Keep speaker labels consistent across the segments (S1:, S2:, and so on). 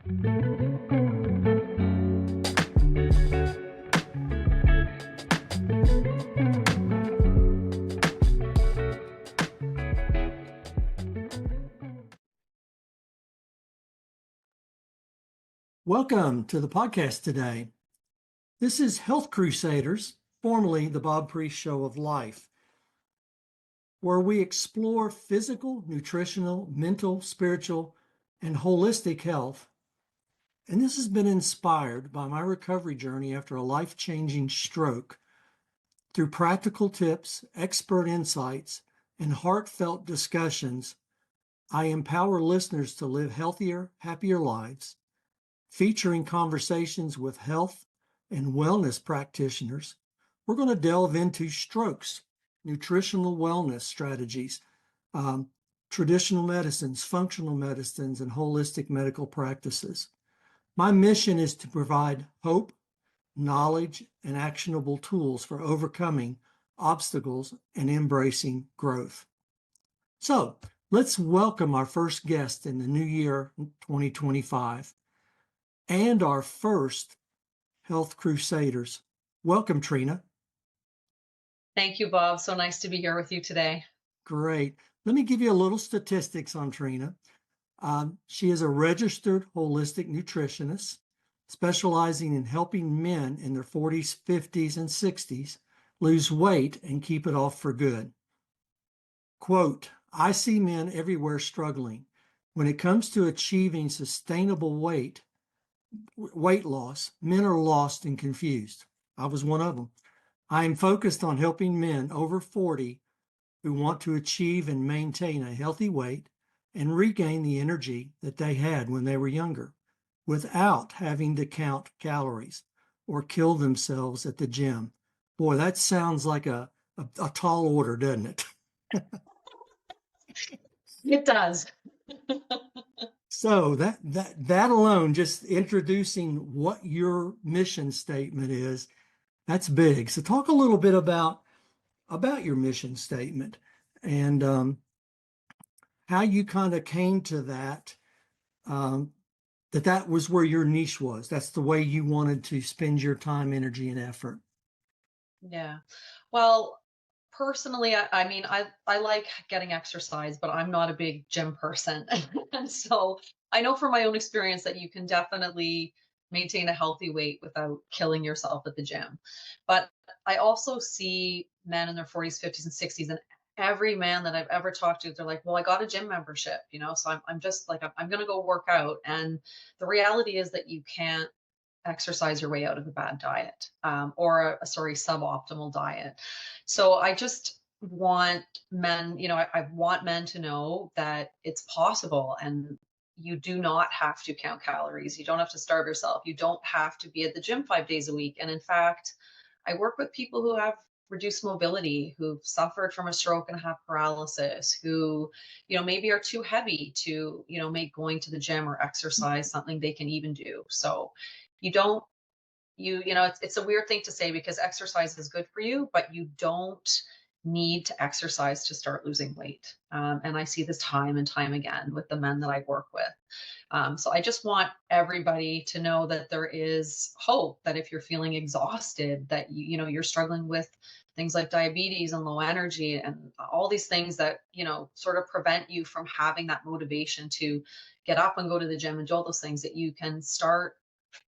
S1: Welcome to the podcast today. This is Health Crusaders, formerly the Bob Priest Show of Life, where we explore physical, nutritional, mental, spiritual, and holistic health. And this has been inspired by my recovery journey after a life-changing stroke. Through practical tips, expert insights, and heartfelt discussions, I empower listeners to live healthier, happier lives, featuring conversations with health and wellness practitioners. We're going to delve into strokes, nutritional wellness strategies, traditional medicines, functional medicines, and holistic medical practices. My mission is to provide hope, knowledge, and actionable tools for overcoming obstacles and embracing growth. So let's welcome our first guest in the new year 2025 and our first Health Crusaders. Welcome, Trina.
S2: Thank you, Bob. So nice to be here with you today.
S1: Great. Let me give you a little statistics on Trina. She is a registered holistic nutritionist, specializing in helping men in their 40s, 50s, and 60s lose weight and keep it off for good. Quote, I see men everywhere struggling. When it comes to achieving sustainable weight loss, men are lost and confused. I was one of them. I am focused on helping men over 40 who want to achieve and maintain a healthy weight and regain the energy that they had when they were younger without having to count calories or kill themselves at the gym. Boy, that sounds like a tall order, doesn't it?
S2: It does.
S1: So that alone, just introducing what your mission statement is, that's big. So talk a little bit about your mission statement and how you kind of came to that, that was where your niche was. That's the way you wanted to spend your time, energy, and effort.
S2: Yeah. Well, personally, I like getting exercise, but I'm not a big gym person. And so I know from my own experience that you can definitely maintain a healthy weight without killing yourself at the gym. But I also see men in their 40s, 50s, and 60s, and every man that I've ever talked to, they're like, well, I got a gym membership, so I'm just like, I'm going to go work out. And the reality is that you can't exercise your way out of a bad diet, or a suboptimal diet. So I just want men, I want men to know that it's possible, and you do not have to count calories. You don't have to starve yourself. You don't have to be at the gym 5 days a week. And in fact, I work with people who have reduced mobility, who've suffered from a stroke and have paralysis, who, maybe are too heavy to, make going to the gym or exercise something they can even do. So it's a weird thing to say because exercise is good for you, but you don't need to exercise to start losing weight. And I see this time and time again with the men that I work with. So I just want everybody to know that there is hope, that if you're feeling exhausted, that you're struggling with things like diabetes and low energy and all these things that, sort of prevent you from having that motivation to get up and go to the gym and do all those things, that you can start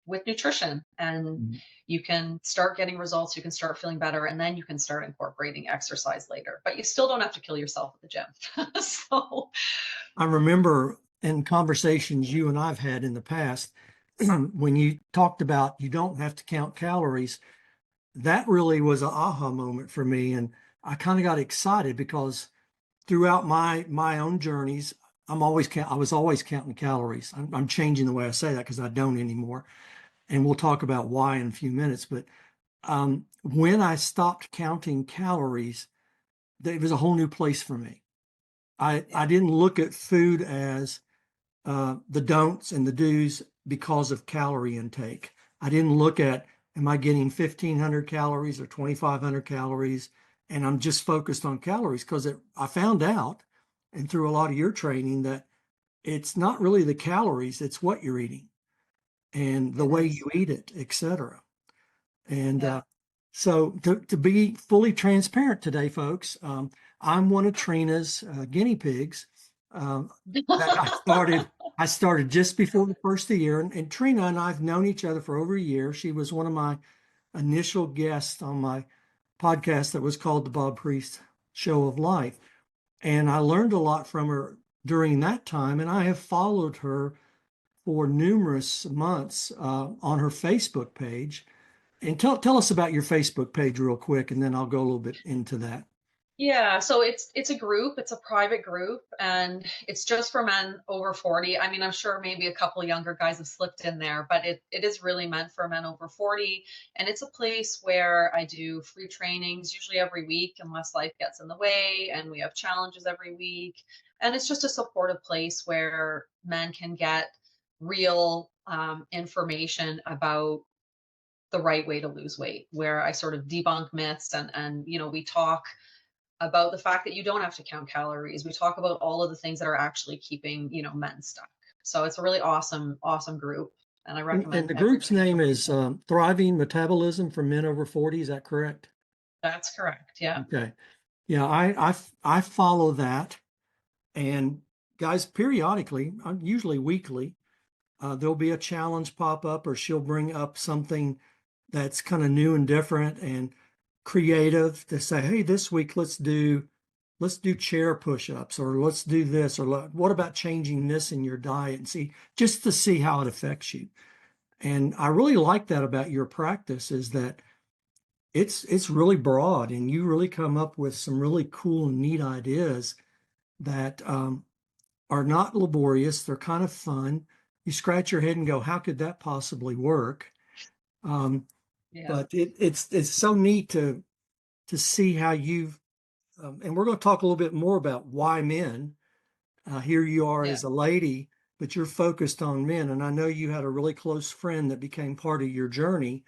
S2: with nutrition and you can start getting results, you can start feeling better, and then you can start incorporating exercise later. But you still don't have to kill yourself at the gym. So
S1: I remember in conversations you and I've had in the past, when you talked about you don't have to count calories, that really was an aha moment for me. And I kind of got excited because throughout my own journeys, I was always counting calories. I'm changing the way I say that because I don't anymore. And we'll talk about why in a few minutes. But when I stopped counting calories, it was a whole new place for me. I didn't look at food as the don'ts and the do's because of calorie intake. I didn't look at, am I getting 1,500 calories or 2,500 calories? And I'm just focused on calories because I found out, and through a lot of your training, that it's not really the calories, it's what you're eating. and the
S2: It
S1: way
S2: is.
S1: you eat it, etc. And
S2: Yeah.
S1: so to be fully transparent today, folks, I'm one of Trina's guinea pigs. That I started just before the first of the year, and Trina and I've known each other for over a year. She was one of my initial guests on my podcast that was called The Bob Priest Show of Life. And I learned a lot from her during that time, and I have followed her for numerous months on her Facebook page. And tell us about your Facebook page real quick, and then I'll go a little bit into that.
S2: Yeah, so it's a group, it's a private group, and it's just for men over 40. I mean, I'm sure maybe a couple younger guys have slipped in there, but it is really meant for men over 40. And it's a place where I do free trainings, usually every week, unless life gets in the way, and we have challenges every week. And it's just a supportive place where men can get real information about the right way to lose weight, where I sort of debunk myths and we talk about the fact that you don't have to count calories. We talk about all of the things that are actually keeping, men stuck. So it's a really awesome group. And I
S1: And
S2: recommend
S1: the group's
S2: everybody
S1: name
S2: join.
S1: is Thriving Metabolism for Men Over 40. Is that correct?
S2: That's correct. Yeah.
S1: Okay. Yeah, I follow that. And guys, periodically, usually weekly, there'll be a challenge pop up, or she'll bring up something that's kind of new and different and creative to say, hey, this week let's do chair push-ups, or let's do this, or what about changing this in your diet, and see just to see how it affects you. And I really like that about your practice, is that it's really broad, and you really come up with some really cool and neat ideas that are not laborious. They're kind of fun. You scratch your head and go, how could that possibly work? Um,
S2: Yeah.
S1: but it's so neat to see how you've and we're going to talk a little bit more about why men. Here you are
S2: Yeah.
S1: as a lady, but you're focused on men. And I know you had a really close friend that became part of your journey.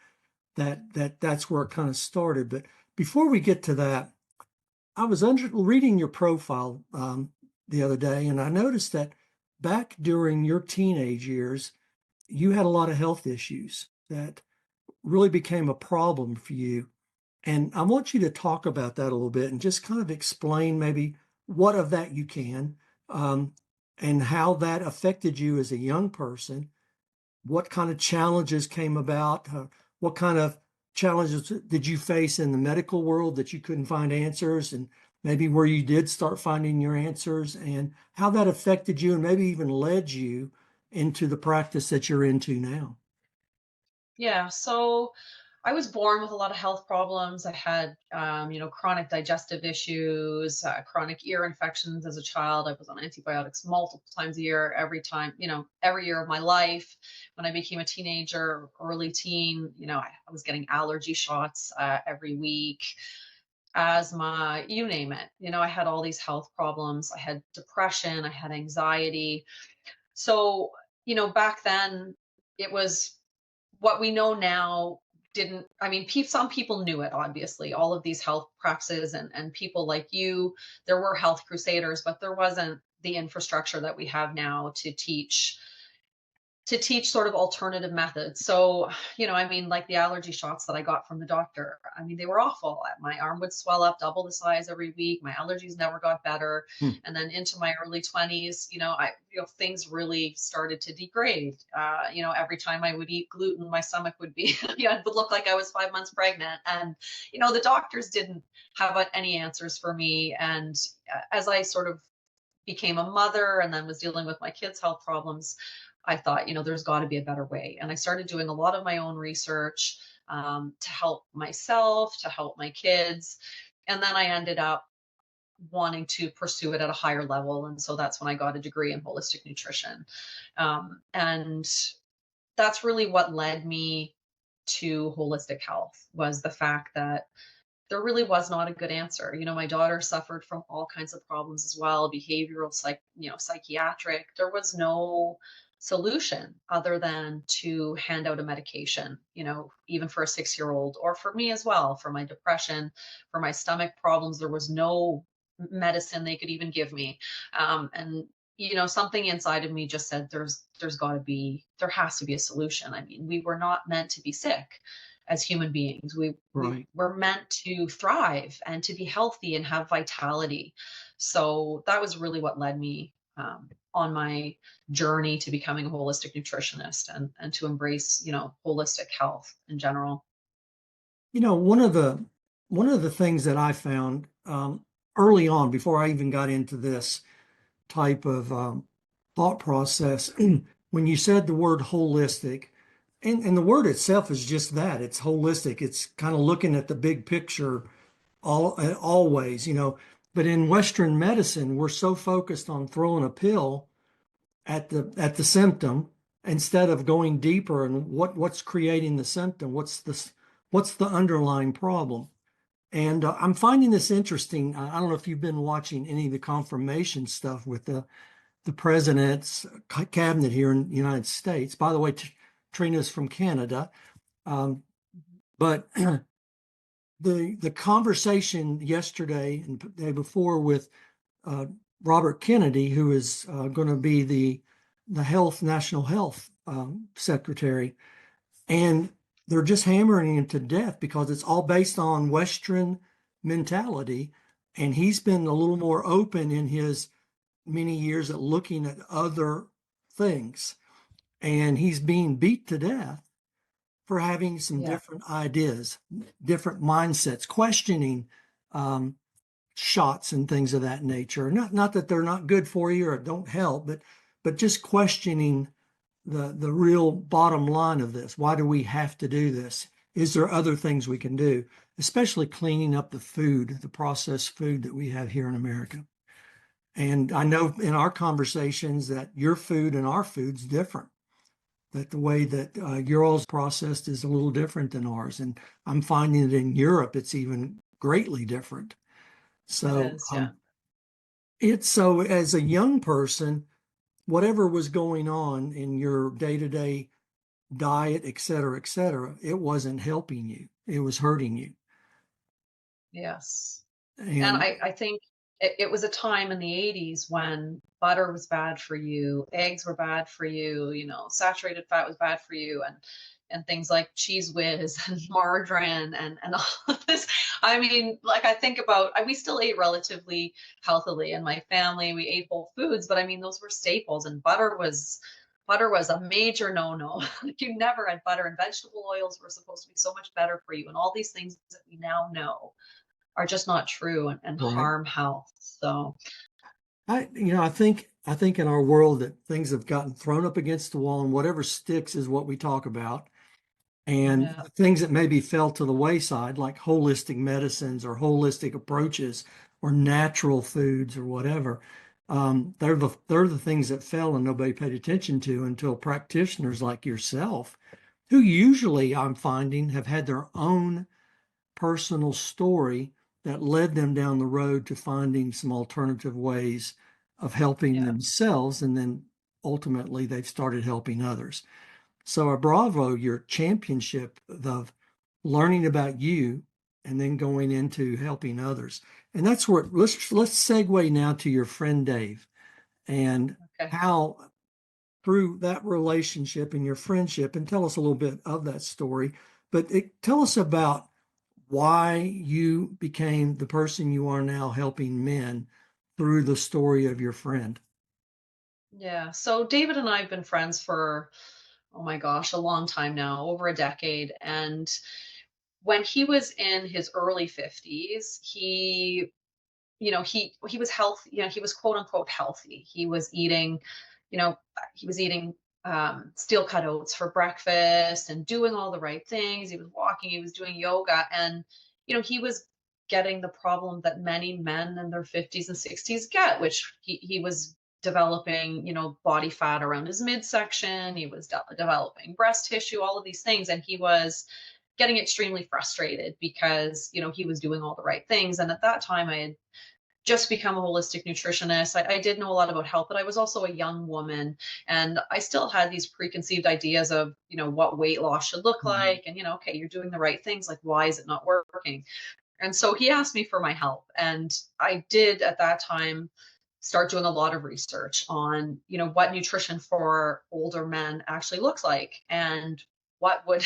S1: That's where it kind of started. But before we get to that, I was reading your profile the other day, and I noticed that back during your teenage years, you had a lot of health issues that really became a problem for you. And I want you to talk about that a little bit and just kind of explain maybe what of that you can, um, and how that affected you as a young person. What kind of challenges came about? What kind of challenges did you face in the medical world that you couldn't find answers? And maybe where you did start finding your answers, and how that affected you and maybe even led you into the practice that you're into now.
S2: Yeah. So I was born with a lot of health problems. I had, chronic digestive issues, chronic ear infections as a child. I was on antibiotics multiple times a year, every time, every year of my life. When I became a teenager, early teen, I was getting allergy shots every week, asthma, you name it. I had all these health problems. I had depression, I had anxiety. So, back then it was what we know now didn't, I mean, some people knew it, obviously, all of these health practices and people like you, there were health crusaders, but there wasn't the infrastructure that we have now to teach sort of alternative methods. So, I mean, like the allergy shots that I got from the doctor, I mean, they were awful. My arm would swell up double the size every week. My allergies never got better.
S1: Hmm.
S2: And then into my early 20s, things really started to degrade. Every time I would eat gluten, my stomach would be, it would look like I was 5 months pregnant. And, the doctors didn't have any answers for me. And as I sort of became a mother and then was dealing with my kids' health problems, I thought, there's got to be a better way. And I started doing a lot of my own research to help myself, to help my kids. And then I ended up wanting to pursue it at a higher level. And so that's when I got a degree in holistic nutrition. And that's really what led me to holistic health, was the fact that there really was not a good answer. My daughter suffered from all kinds of problems as well, behavioral, psychiatric. There was no solution other than to hand out a medication, even for a 6-year-old, or for me as well, for my depression, for my stomach problems. There was no medicine they could even give me. And something inside of me just said there has to be a solution. I mean, we were not meant to be sick as human beings. We
S1: Right.
S2: were meant to thrive and to be healthy and have vitality. So that was really what led me on my journey to becoming a holistic nutritionist and to embrace, holistic health in general.
S1: One of the things that I found early on, before I even got into this type of thought process, when you said the word holistic, and the word itself is just that, it's holistic. It's kind of looking at the big picture always. But in Western medicine, we're so focused on throwing a pill at the symptom instead of going deeper and what's creating the symptom, what's the underlying problem. And I'm finding this interesting. I don't know if you've been watching any of the confirmation stuff with the president's cabinet here in the United States. By the way, Trina's from Canada. Um, but the conversation yesterday and the day before with uh, Robert Kennedy, who is going to be the national health secretary, and they're just hammering him to death because it's all based on Western mentality, and he's been a little more open in his many years at looking at other things, and he's being beat to death for having some
S2: Yeah.
S1: different ideas, different mindsets, questioning um, shots and things of that nature. Not that they're not good for you or don't help, but just questioning the real bottom line of this. Why do we have to do this? Is there other things we can do, especially cleaning up the food, the processed food that we have here in America? And I know in our conversations that your food and our food's different, that the way that your all's processed is a little different than ours. And I'm finding that in Europe, it's even greatly different.
S2: It
S1: So
S2: is. Yeah.
S1: it's so as a young person, whatever was going on in your day-to-day diet, et cetera, it wasn't helping you. It was hurting you.
S2: Yes. And
S1: And
S2: I think it was a time in the 80s when butter was bad for you, eggs were bad for you, saturated fat was bad for you, and things like cheese whiz and margarine and all of this. I mean, like I think about, we still ate relatively healthily in my family. We ate whole foods, but I mean, those were staples, and butter was a major no-no. You never had butter, and vegetable oils were supposed to be so much better for you, and all these things that we now know are just not true and
S1: right.
S2: harm health. So
S1: I think in our world that things have gotten thrown up against the wall, and whatever sticks is what we talk about. And
S2: yeah,
S1: the things that maybe fell to the wayside, like holistic medicines or holistic approaches or natural foods or whatever, they're the things that fell and nobody paid attention to until practitioners like yourself, who usually I'm finding have had their own personal story that led them down the road to finding some alternative ways of helping
S2: yeah,
S1: themselves. And then ultimately they've started helping others. So a bravo, your championship of learning about you and then going into helping others. And that's where let's segue now to your friend Dave and
S2: okay.
S1: how through that relationship and your friendship, and tell us a little bit of that story. But tell us about why you became the person you are now helping men through the story of your friend.
S2: Yeah. So David and I have been friends for, oh my gosh, a long time now, over a decade. And when he was in his early 50s, he was healthy, he was quote unquote healthy. You know, he was eating steel cut oats for breakfast and doing all the right things. He was walking, he was doing yoga, and he was getting the problem that many men in their 50s and 60s get, which he was developing, body fat around his midsection. He was developing breast tissue, all of these things, and he was getting extremely frustrated because he was doing all the right things. And at that time, I had just become a holistic nutritionist. I did know a lot about health, but I was also a young woman, and I still had these preconceived ideas of, what weight loss should look
S1: Mhm.
S2: like. And, okay, you're doing the right things. Like, why is it not working? And so he asked me for my help. And I did at that time start doing a lot of research on, what nutrition for older men actually looks like, and what would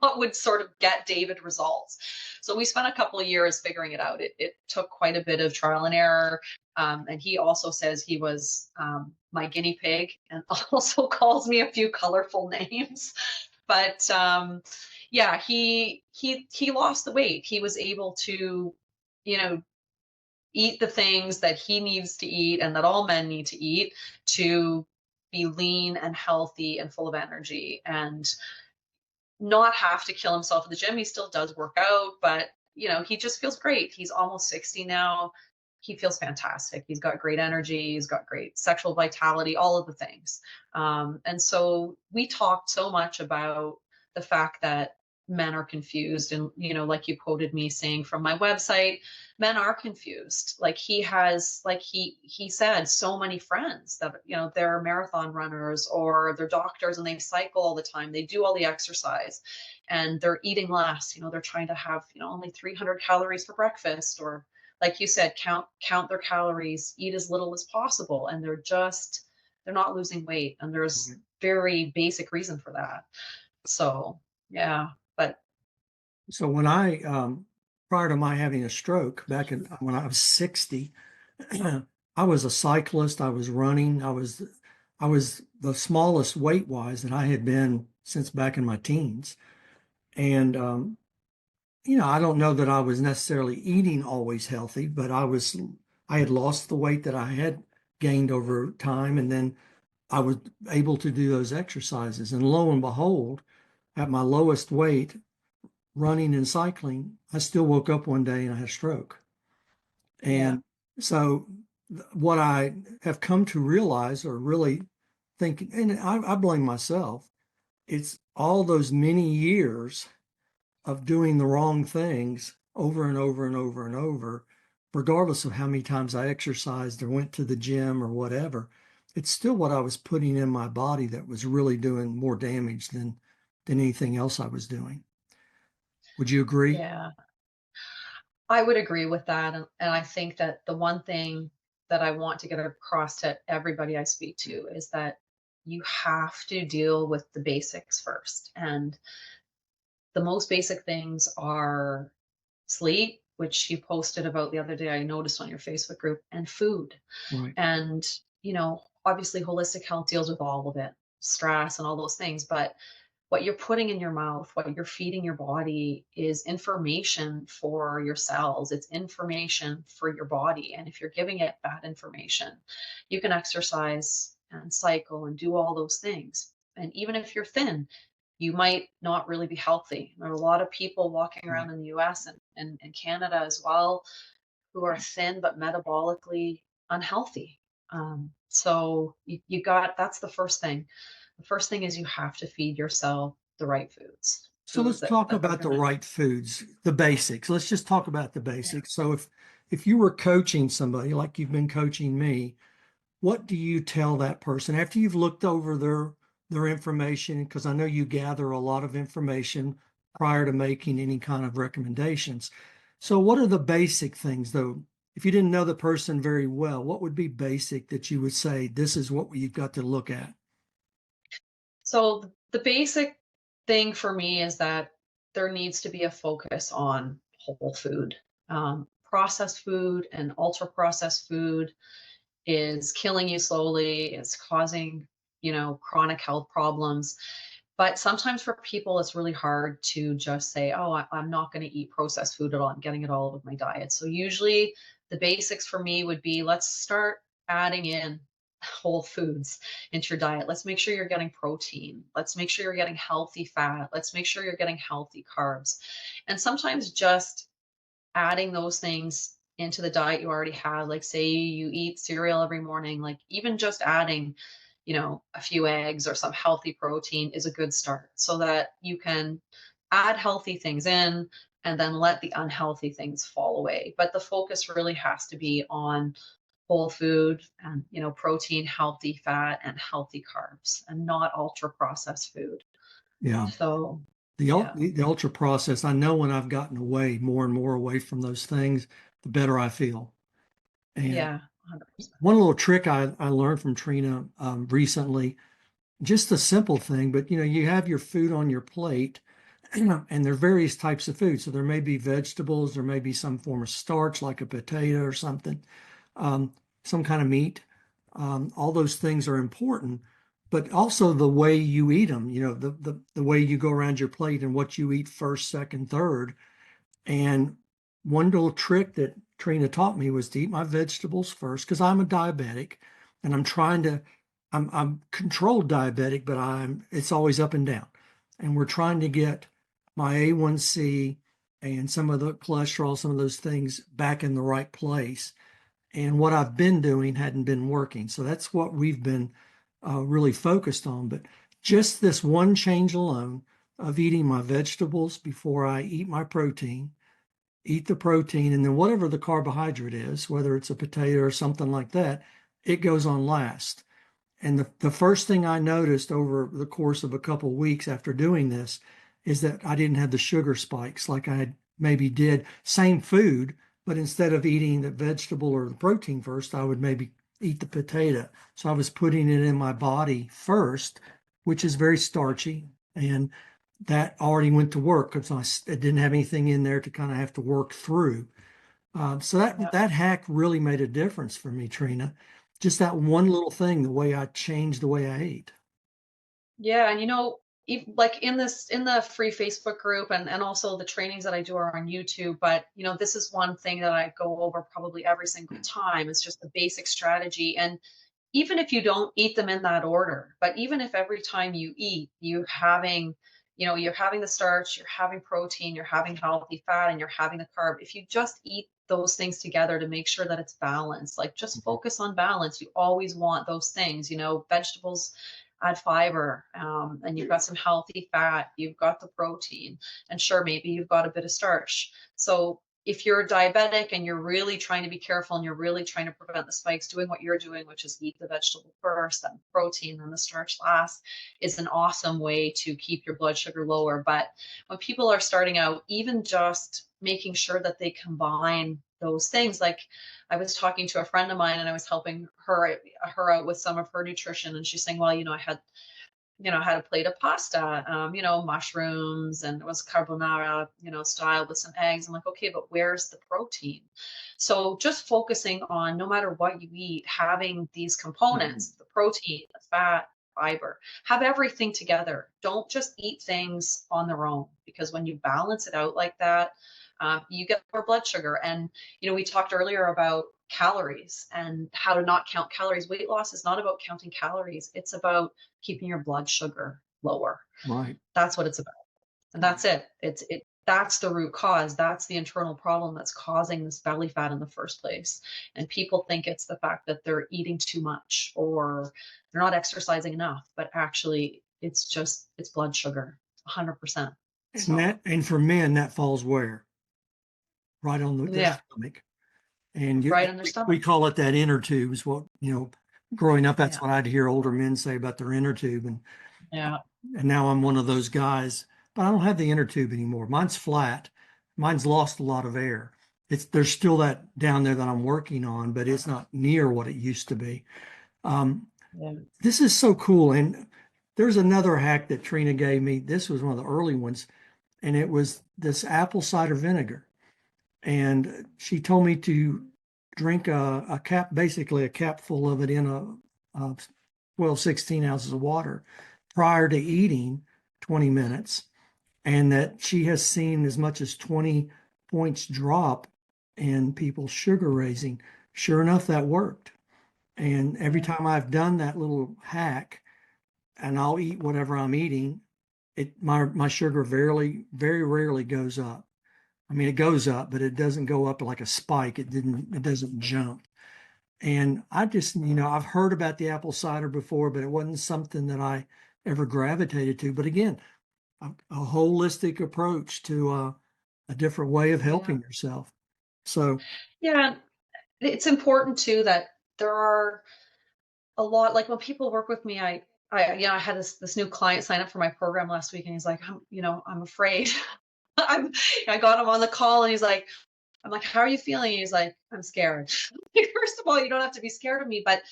S2: what would sort of get David results. So we spent a couple of years figuring it out. It took quite a bit of trial and error. And he also says he was my guinea pig, and also calls me a few colorful names. But yeah, he lost the weight. He was able to, you know, eat the things that he needs to eat and that all men need to eat to be lean and healthy and full of energy, and not have to kill himself at the gym. He still does work out, but he just feels great. He's almost 60 now. He feels fantastic. He's got great energy. He's got great sexual vitality, all of the things. And so we talked so much about the fact that men are confused. And, like you quoted me saying from my website, men are confused. Like he said, so many friends that, they're marathon runners or they're doctors and they cycle all the time. They do all the exercise and they're eating less. They're trying to have, only 300 calories for breakfast, or like you said, count their calories, eat as little as possible. And they're not losing weight. And there's very basic reason for that. So, yeah, but
S1: So when I, prior to my having a stroke when I was 60, I was a cyclist. I was running. I was the smallest weight wise that I had been since back in my teens. And, I don't know that I was necessarily eating always healthy, but I had lost the weight that I had gained over time. And then I was able to do those exercises. And lo and behold, at my lowest weight, running and cycling, I still woke up one day and I had a stroke.
S2: yeah,
S1: And so what I have come to realize, or really think, and I blame myself, it's all those many years of doing the wrong things over and over and over and over, regardless of how many times I exercised or went to the gym or whatever. It's still what I was putting in my body that was really doing more damage than anything else I was doing. Would you agree?
S2: yeah. I would agree with that. And I think that the one thing that I want to get across to everybody I speak to is that you have to deal with the basics first. And the most basic things are sleep, which you posted about the other day, I noticed on your Facebook group, and food.
S1: Right.
S2: And, obviously holistic health deals with all of it, stress and all those things. But what you're putting in your mouth, what you're feeding your body is information for your cells. It's information for your body. And if you're giving it bad information, you can exercise and cycle and do all those things. And even if you're thin, you might not really be healthy. There are a lot of people walking
S1: Right.
S2: around in the US and Canada as well who are thin but metabolically unhealthy. So that's the first thing. The first thing is you have to feed yourself the right foods,
S1: So let's talk
S2: that are
S1: about the
S2: gonna,
S1: right foods, the basics. Let's just talk about the basics. So if you were coaching somebody like you've been coaching me, what do you tell that person after you've looked over their information? Because I know you gather a lot of information prior to making any kind of recommendations. So what are the basic things though? If you didn't know the person very well, what would be basic that you would say, this is what you've got to look at?
S2: so the basic thing for me is that there needs to be a focus on whole food. Processed food and ultra processed food is killing you slowly. It's causing, chronic health problems. But sometimes for people, it's really hard to just say, oh, I'm not going to eat processed food at all. I'm getting it all with my diet. So usually the basics for me would be, let's start adding in whole foods into your diet. Let's make sure you're getting protein. Let's make sure you're getting healthy fat. Let's make sure you're getting healthy carbs. And sometimes just adding those things into the diet you already have, like say you eat cereal every morning, like even just adding, a few eggs or some healthy protein is a good start, so that you can add healthy things in and then let the unhealthy things fall away. But the focus really has to be on whole food and, protein, healthy fat, and healthy carbs, and not ultra processed food.
S1: Yeah.
S2: So,
S1: The,
S2: yeah.
S1: the ultra processed, I know when I've gotten away more and more away from those things, the better I feel. And
S2: Yeah. 100%.
S1: One little trick I learned from Trina recently, just a simple thing, but you have your food on your plate, and there are various types of food. So there may be vegetables, there may be some form of starch like a potato or something, um, some kind of meat. All those things are important, but also the way you eat them, the way you go around your plate and what you eat first, second, third. And one little trick that Trina taught me was to eat my vegetables first because I'm a diabetic and I'm controlled diabetic, but it's always up and down. And we're trying to get my A1C and some of the cholesterol, some of those things back in the right place. And what I've been doing hadn't been working. So that's what we've been really focused on. But just this one change alone of eating my vegetables before I eat my protein, eat the protein, and then whatever the carbohydrate is, whether it's a potato or something like that, it goes on last. And the first thing I noticed over the course of a couple of weeks after doing this is that I didn't have the sugar spikes like I had maybe did. Same food, but instead of eating the vegetable or the protein first, I would maybe eat the potato. So I was putting it in my body first, which is very starchy. And that already went to work because it didn't have anything in there to kind of have to work through. So
S2: Yeah.
S1: that hack really made a difference for me, Trina. Just that one little thing, the way I changed the way I ate.
S2: Yeah, and like in the free Facebook group and also the trainings that I do are on YouTube, but this is one thing that I go over probably every single time. It's just the basic strategy. And even if you don't eat them in that order, but even if every time you eat, you're having the starch, you're having protein, you're having healthy fat, and you're having the carb. If you just eat those things together to make sure that it's balanced, like just focus on balance. You always want those things, vegetables add fiber, and you've got some healthy fat, you've got the protein, and sure, maybe you've got a bit of starch. So if you're diabetic and you're really trying to be careful and you're really trying to prevent the spikes, doing what you're doing, which is eat the vegetable first, then protein, then the starch last, is an awesome way to keep your blood sugar lower. But when people are starting out, even just making sure that they combine those things, like I was talking to a friend of mine and I was helping her out with some of her nutrition, and she's saying, well, I had a plate of pasta, mushrooms, and it was carbonara, style with some eggs. I'm like, okay, but where's the protein? So just focusing on no matter what you eat, having these components, the protein, the fat, fiber, have everything together. Don't just eat things on their own, because when you balance it out like that, you get more blood sugar. And, we talked earlier about calories and how to not count calories. Weight loss is not about counting calories. It's about keeping your blood sugar lower.
S1: Right.
S2: That's what it's about. And that's it. That's the root cause. That's the internal problem that's causing this belly fat in the first place. And people think it's the fact that they're eating too much or they're not exercising enough, but actually it's blood sugar, 100%. So,
S1: And for men, that falls where? Right on their
S2: yeah,
S1: stomach. And
S2: right in their
S1: we
S2: stomach.
S1: call it that inner tube is what, growing up, that's
S2: Yeah.
S1: what I'd hear older men say about their inner tube.
S2: Yeah.
S1: And now I'm one of those guys, but I don't have the inner tube anymore. Mine's flat. Mine's lost a lot of air. There's still that down there that I'm working on, but it's not near what it used to be. Um,
S2: Yeah.
S1: this is so cool. And there's another hack that Trina gave me. This was one of the early ones, and it was this apple cider vinegar. And she told me to drink a cap, basically a cap full of it in a 12, 16 ounces of water prior to eating 20 minutes. And that she has seen as much as 20 points drop in people's sugar raising. Sure enough, that worked. And every
S2: Yeah.
S1: time I've done that little hack and I'll eat whatever I'm eating, my sugar very rarely goes up. I mean, it goes up, but it doesn't go up like a spike. It doesn't jump. And I just, I've heard about the apple cider before, but it wasn't something that I ever gravitated to. But again, a holistic approach to a different way of
S2: Yeah.
S1: helping yourself. So,
S2: Yeah. It's important too that there are a lot, like when people work with me, I had this new client sign up for my program last week, and he's like, I'm afraid. I'm, I got him on the call, and he's like, I'm like, how are you feeling? He's like, I'm scared. Like, first of all, you don't have to be scared of me, but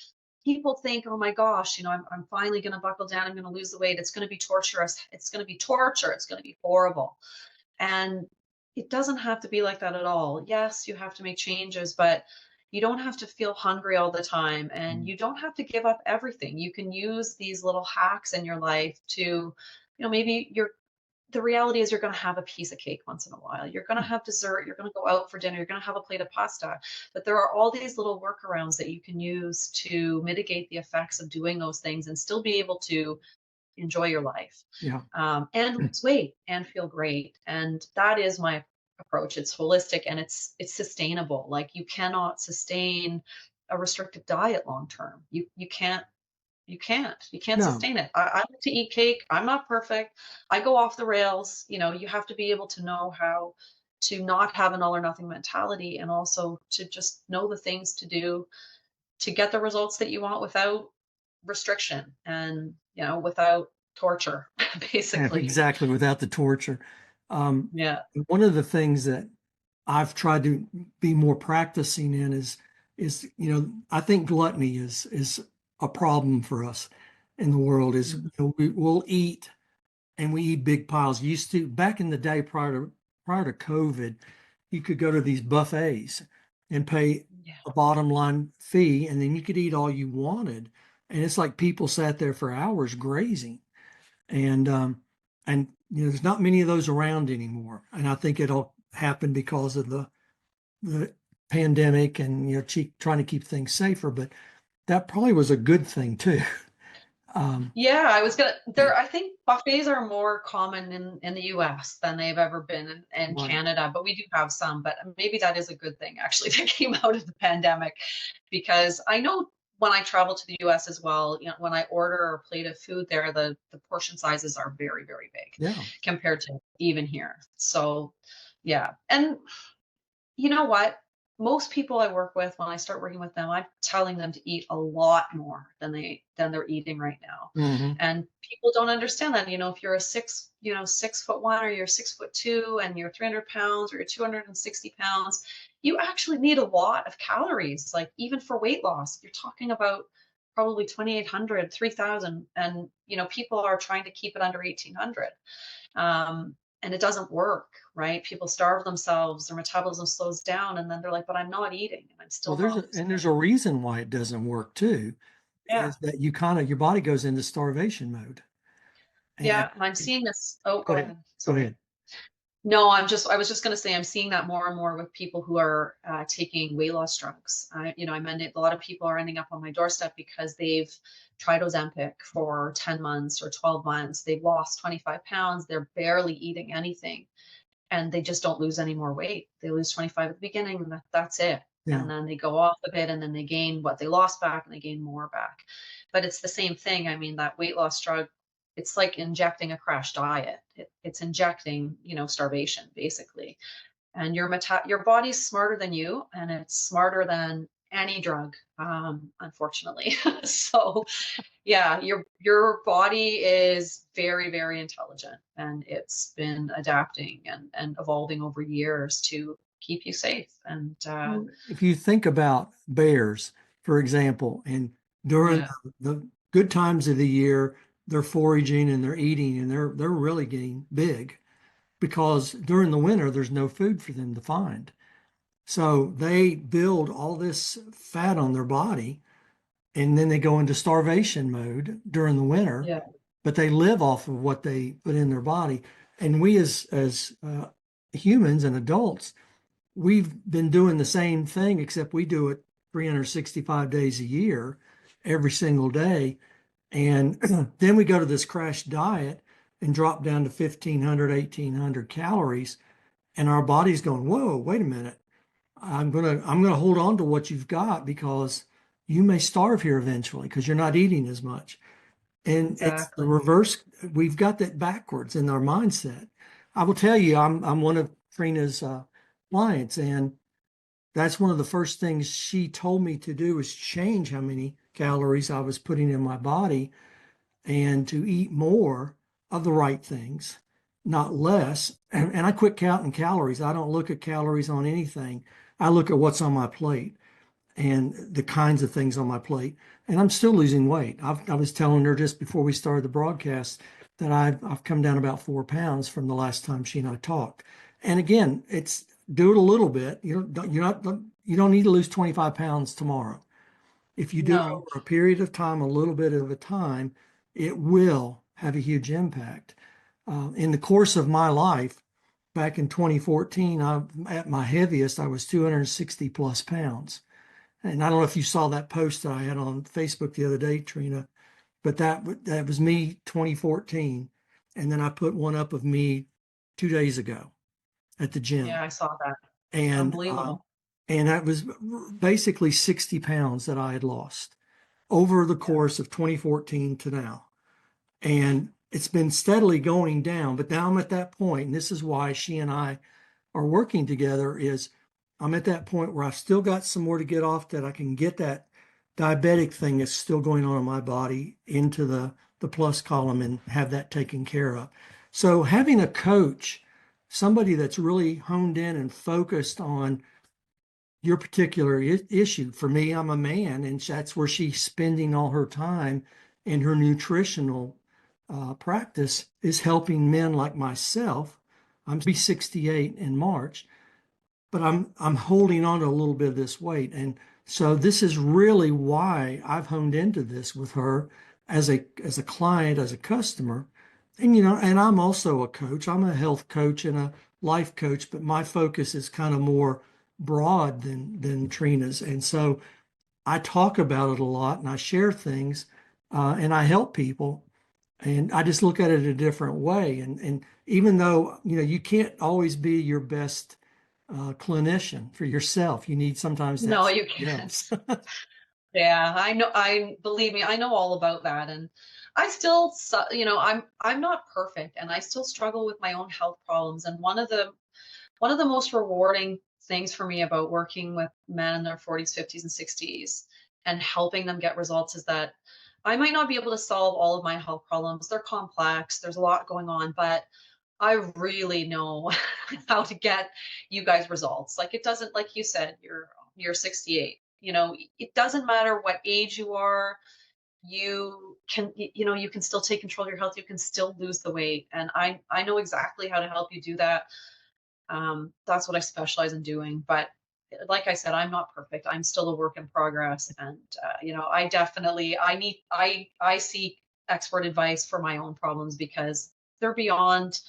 S2: people think, oh my gosh, I'm finally going to buckle down. I'm going to lose the weight. It's going to be torturous. It's going to be torture. It's going to be horrible. And it doesn't have to be like that at all. Yes, you have to make changes, but you don't have to feel hungry all the time, and you don't have to give up everything. You can use these little hacks in your life to, maybe the reality is you're going to have a piece of cake once in a while. You're going to have dessert. You're going to go out for dinner. You're going to have a plate of pasta. But there are all these little workarounds that you can use to mitigate the effects of doing those things and still be able to enjoy your life,
S1: Yeah.
S2: and lose weight and feel great. And that is my approach. It's holistic and it's sustainable. Like, you cannot sustain a restrictive diet long term. You can't. You can't
S1: No.
S2: sustain it. I like to eat cake. I'm not perfect. I go off the rails. You have to be able to know how to not have an all or nothing mentality, and also to just know the things to do to get the results that you want without restriction and, without torture,
S1: Yeah,
S2: basically.
S1: exactly, without the torture. Um,
S2: Yeah.
S1: One of the things that I've tried to be more practicing in is I think gluttony is a problem for us in the world. Is
S2: Mhm.
S1: we'll eat, and we eat big piles. Used to, back in the day, prior to COVID, you could go to these buffets and pay
S2: Yeah.
S1: a bottom line fee, and then you could eat all you wanted. And it's like people sat there for hours grazing. And there's not many of those around anymore. And I think it'll happen because of the pandemic and trying to keep things safer. But that probably was a good thing too.
S2: Yeah, I was gonna there I think buffets are more common in the US than they've ever been in
S1: Right.
S2: Canada, but we do have some. But maybe that is a good thing actually that came out of the pandemic, because I know when I travel to the US as well, when I order a plate of food there, the portion sizes are very, very big
S1: Yeah.
S2: compared to even here. So yeah. And you know what? Most people I work with, when I start working with them, I'm telling them to eat a lot more than they're eating right now.
S1: Hmm.
S2: And people don't understand that. If you're a 6'1", or you're 6'2", and you're 300 pounds, or you're 260 pounds, you actually need a lot of calories. Like, even for weight loss, you're talking about probably 2,800, 3,000, and people are trying to keep it under 1,800. And it doesn't work, right? People starve themselves, their metabolism slows down, and then they're like, but I'm not eating and I'm
S1: Well,
S2: still not losing
S1: there's
S2: weight.
S1: a reason why it doesn't work too,
S2: Yeah.
S1: is that your body goes into starvation mode. And
S2: Yeah. And I'm seeing this. Oh,
S1: go
S2: go
S1: ahead.
S2: ahead.
S1: Go
S2: Sorry.
S1: ahead.
S2: No, I was just going to say, I'm seeing that more and more with people who are taking weight loss drugs. A lot of people are ending up on my doorstep because they've tried Ozempic for 10 months or 12 months. They've lost 25 pounds. They're barely eating anything, and they just don't lose any more weight. They lose 25 at the beginning, and that's it.
S1: Yeah.
S2: And then they go off a bit, and then they gain what they lost back, and they gain more back. But it's the same thing. I mean, that weight loss drug, it's like injecting a crash diet. It's injecting, starvation, basically. And your body's smarter than you, and it's smarter than any drug, unfortunately. So yeah, your body is very, very intelligent, and it's been adapting and evolving over years to keep you safe. And
S1: Well, if you think about bears, for example, and during
S2: yeah,
S1: the good times of the year, they're foraging and they're eating and they're really getting big because during the winter there's no food for them to find. So they build all this fat on their body and then they go into starvation mode during the winter,
S2: yeah,
S1: but they live off of what they put in their body. And we as humans and adults, we've been doing the same thing, except we do it 365 days a year, every single day. And then we go to this crash diet and drop down to 1,500, 1,800 calories. And our body's going, whoa, wait a minute. I'm gonna hold on to what you've got because you may starve here eventually because you're not eating as much. And it's the
S2: exactly.
S1: reverse. We've got that backwards in our mindset. I will tell you, I'm one of Trina's clients, and that's one of the first things she told me to do is change how many calories I was putting in my body and to eat more of the right things not less. And I quit counting calories. I don't look at calories on anything. I look at what's on my plate and the kinds of things on my plate. And I'm still losing weight. I was telling her just before we started the broadcast that I've come down about 4 pounds from the last time she and I talked. And again, it's do it a little bit. You don't need to lose 25 pounds tomorrow. If you do it
S2: No.
S1: over a period of time, a little bit at a time, it will have a huge impact. In the course of my life, back in 2014, at my heaviest, I was 260 plus pounds. And I don't know if you saw that post that I had on Facebook the other day, Trina, but that was me 2014. And then I put one up of me 2 days ago at the
S2: Yeah,
S1: gym.
S2: I saw that.
S1: And
S2: Unbelievable.
S1: and that was basically 60 pounds that I had lost over the
S2: Yeah.
S1: course of 2014 to now. And it's been steadily going down, but now I'm at that point, and this is why she and I are working together, is I'm at that point where I've still got some more to get off, that I can get that diabetic thing that's still going on in my body into the plus column and have that taken care of. So having a coach, somebody that's really honed in and focused on your particular issue. For me, I'm a man, and that's where she's spending all her time in her nutritional practice, is helping men like myself. I'm be 68 in March, but I'm holding on to a little bit of this weight. And so this is really why I've honed into this with her as a client, as a customer. And and I'm also a coach. I'm a health coach and a life coach, but my focus is kind of more broad than Trina's. And so I talk about it a lot and I share things and I help people. And I just look at it a different way. And even though, you can't always be your best clinician for yourself, you need sometimes to have
S2: No, you
S1: somebody
S2: can't.
S1: else.
S2: Yeah, I know. I believe me, I know all about that. And I still, I'm not perfect, and I still struggle with my own health problems. And one of the most rewarding things for me about working with men in their 40s, 50s, and 60s and helping them get results is that I might not be able to solve all of my health problems. They're complex. There's a lot going on, but I really know how to get you guys results. Like, it doesn't, like you said, you're 68. It doesn't matter what age you are. You can still take control of your health. You can still lose the weight, and I know exactly how to help you do that. That's what I specialize in doing. But like I said, I'm not perfect. I'm still a work in progress, and I definitely I seek expert advice for my own problems because they're beyond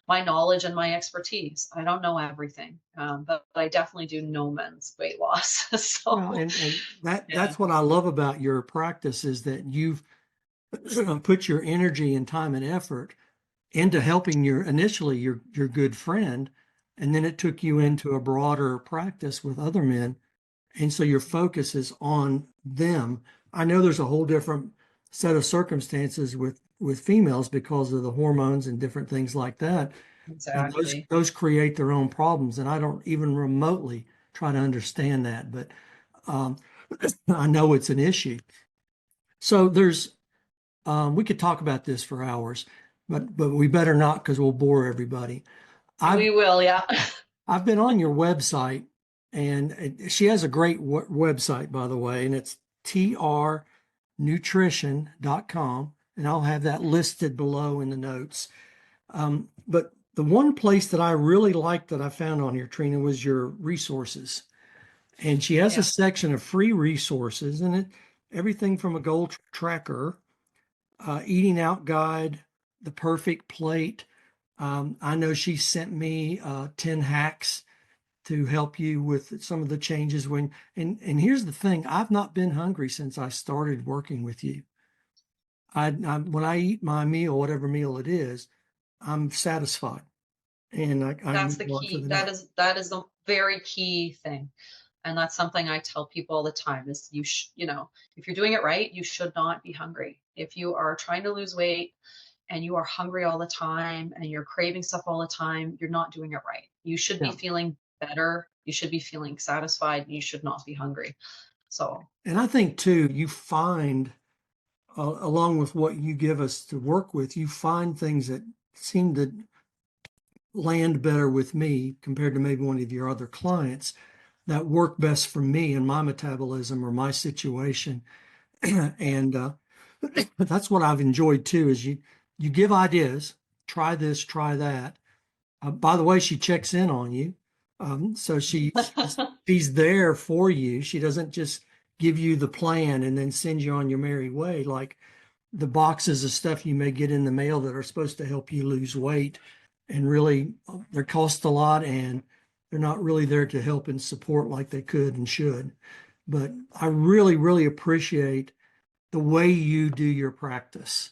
S2: my knowledge and my expertise. I don't know everything, but I definitely do know men's weight loss.
S1: Well,
S2: So
S1: and
S2: yeah,
S1: that's what I love about your practice, is that you've put your energy and time and effort into helping initially your good friend, and then it took you
S2: yeah,
S1: into a broader practice with other men, and so your focus is on them. I know there's a whole different set of circumstances with females because of the hormones and different things like that, and those
S2: exactly.
S1: those create their own problems, and I don't even remotely try to understand that, but um, I know it's an issue. So we could talk about this for hours, but we better not, because we'll bore everybody. I've
S2: We will, yeah.
S1: I've been on your website, and she has a great website, by the way, and it's trnutrition.com, and I'll have that listed below in the notes. But the one place that I really liked that I found on here, Trina, was your resources. And she has a
S2: Yeah.
S1: section of free resources, and everything from a goal tracker, eating out guide, the perfect plate. I know she sent me 10 hacks to help you with some of the changes and here's the thing, I've not been hungry since I started working with you. When I eat my meal, whatever meal it is, I'm satisfied, and I
S2: That's
S1: move
S2: the
S1: on to
S2: key.
S1: the
S2: That
S1: next.
S2: is that is the very key thing. And that's something I tell people all the time is if you're doing it right, you should not be hungry. If you are trying to lose weight and you are hungry all the time and you're craving stuff all the time, you're not doing it right. You should be
S1: Yeah.
S2: feeling better. You should be feeling satisfied. You should not be hungry. So,
S1: And I think too, you find along with what you give us to work with, you find things that seem to land better with me compared to maybe one of your other clients that work best for me and my metabolism or my situation. And that's what I've enjoyed too, is you give ideas, try this, try that. By the way, she checks in on you. So she's there for you. She doesn't just give you the plan and then send you on your merry way, like the boxes of stuff you may get in the mail that are supposed to help you lose weight. And really, they cost a lot and they're not really there to help and support like they could and should. But I really, really appreciate the way you do your practice,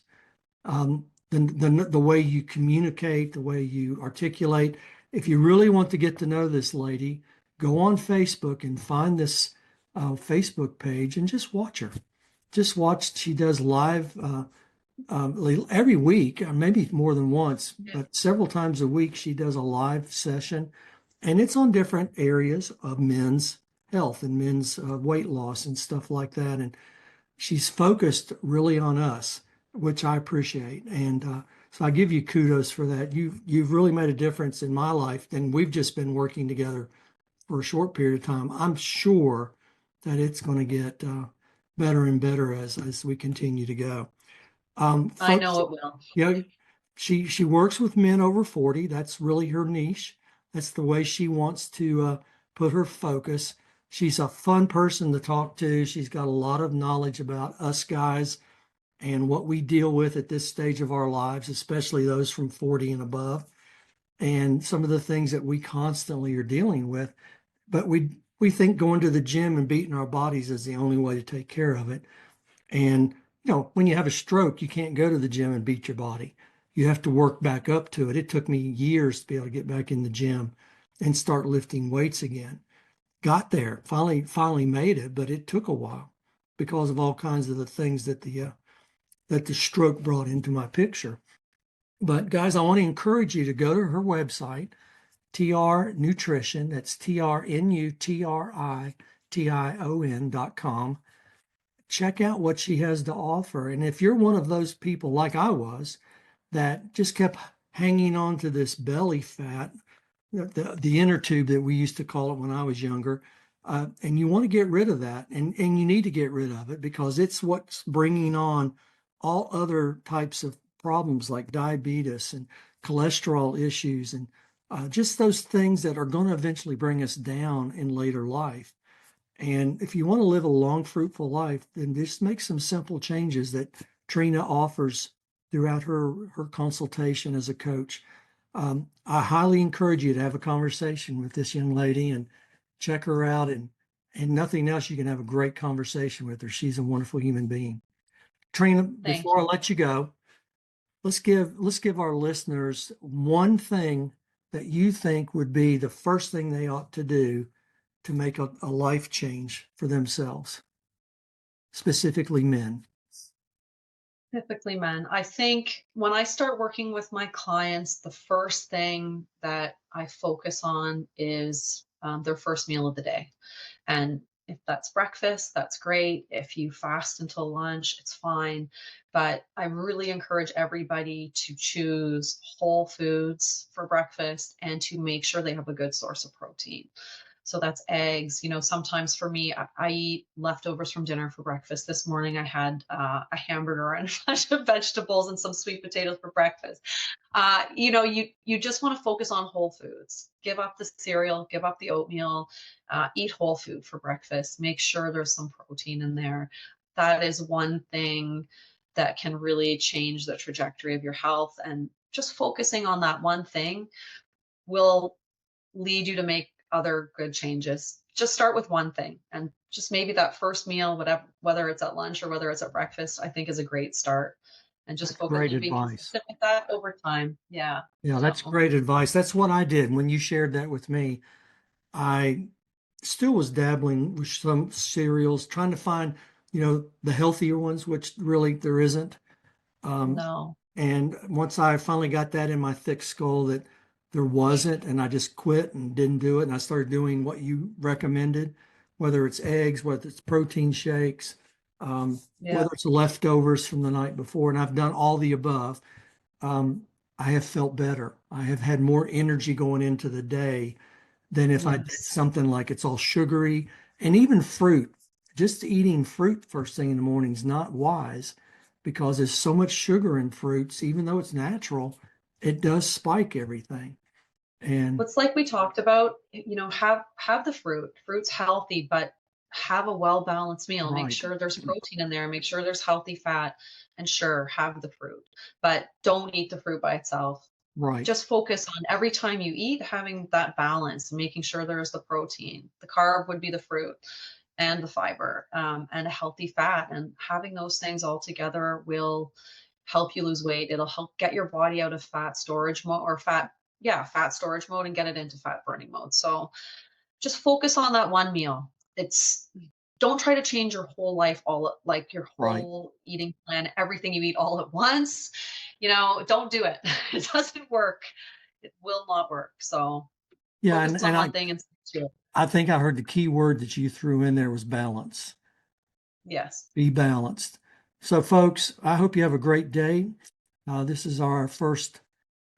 S1: the way you communicate, the way you articulate. If you really want to get to know this lady, go on Facebook and find this Facebook page and just watch her. Just watch. She does live every week, maybe more than once,
S2: Yeah.
S1: but several times a week. She does a live session, and it's on different areas of men's health and men's weight loss and stuff like that. And she's focused really on us, which I appreciate. And so I give you kudos for that. You've really made a difference in my life, and we've just been working together for a short period of time. I'm sure that it's going to get better and better as we continue to go.
S2: I
S1: Folks,
S2: know it will.
S1: you know, she works with men over 40. That's really her niche. That's the way she wants to put her focus. She's a fun person to talk to. She's got a lot of knowledge about us guys and what we deal with at this stage of our lives, especially those from 40 and above, and some of the things that we constantly are dealing with. But we think going to the gym and beating our bodies is the only way to take care of it. And when you have a stroke, you can't go to the gym and beat your body. You have to work back up to it. It took me years to be able to get back in the gym and start lifting weights again. Got there, finally made it, but it took a while because of all kinds of the things that the stroke brought into my picture. But guys, I want to encourage you to go to her website, TR Nutrition. That's TRNutrition.com. Check out what she has to offer. And if you're one of those people like I was that just kept hanging on to this belly fat, the inner tube that we used to call it when I was younger, and you want to get rid of that, and you need to get rid of it because it's what's bringing on all other types of problems like diabetes and cholesterol issues and just those things that are going to eventually bring us down in later life. And if you want to live a long, fruitful life, then just make some simple changes that Trina offers throughout her consultation as a coach. I highly encourage you to have a conversation with this young lady and check her out. And nothing else, you can have a great conversation with her. She's a wonderful human being. Trina,
S2: Thank
S1: before I
S2: you.
S1: let you go, let's give our listeners one thing that you think would be the first thing they ought to do to make a life change for themselves, specifically men.
S2: Typically men. I think when I start working with my clients, the first thing that I focus on is their first meal of the day. And if that's breakfast, that's great. If you fast until lunch, it's fine. But I really encourage everybody to choose whole foods for breakfast and to make sure they have a good source of protein. So that's eggs. Sometimes for me, I eat leftovers from dinner for breakfast. This morning I had a hamburger and a bunch of vegetables and some sweet potatoes for breakfast. You just want to focus on whole foods. Give up the cereal, give up the oatmeal, eat whole food for breakfast. Make sure there's some protein in there. That is one thing that can really change the trajectory of your health. And just focusing on that one thing will lead you to make other good changes. Just start with one thing, and just maybe that first meal, whether it's at lunch or whether it's at breakfast, I think is a great start. And just
S1: That's
S2: focus
S1: great
S2: and be
S1: advice.
S2: consistent with that over time. Yeah.
S1: Yeah, that's
S2: So
S1: great advice. That's what I did when you shared that with me. I still was dabbling with some cereals, trying to find, the healthier ones, which really there isn't. Um,
S2: no.
S1: and once I finally got that in my thick skull that there wasn't, and I just quit and didn't do it, and I started doing what you recommended, whether it's eggs, whether it's protein shakes,
S2: Yeah.
S1: whether it's leftovers from the night before, and I've done all the above. Um, I have felt better. I have had more energy going into the day than if I did
S2: Yes.
S1: something like it's all sugary. And even fruit, just eating fruit first thing in the morning is not wise because there's so much sugar in fruits, even though it's natural, it does spike everything. And
S2: It's like we talked about, have the fruit. Fruit's healthy, but have a well-balanced meal. Make
S1: right,
S2: sure there's protein in there, make sure there's healthy fat, and sure, have the fruit. But don't eat the fruit by itself.
S1: right,
S2: Just focus on every time you eat, having that balance, making sure there's the protein. The carb would be the fruit and the fiber, and a healthy fat. And having those things all together will help you lose weight. It'll help get your body out of fat storage mode or fat storage mode and get it into fat burning mode. So just focus on that one meal. It's Don't try to change your whole life like your
S1: right.
S2: whole eating plan, everything you eat all at once. Don't do it. It doesn't work. It will not work. So
S1: Yeah,
S2: focus
S1: and,
S2: on
S1: and
S2: one
S1: I,
S2: thing and stick to it.
S1: I think I heard the key word that you threw in there was balance.
S2: Yes.
S1: Be balanced. So, folks, I hope you have a great day. This is our first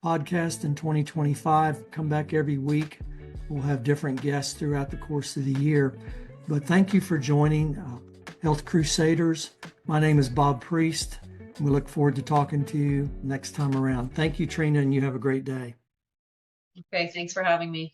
S1: podcast in 2025. Come back every week. We'll have different guests throughout the course of the year. But thank you for joining Health Crusaders. My name is Bob Priest. We look forward to talking to you next time around. Thank you, Trina, and you have a great day.
S2: Okay. Thanks for having me.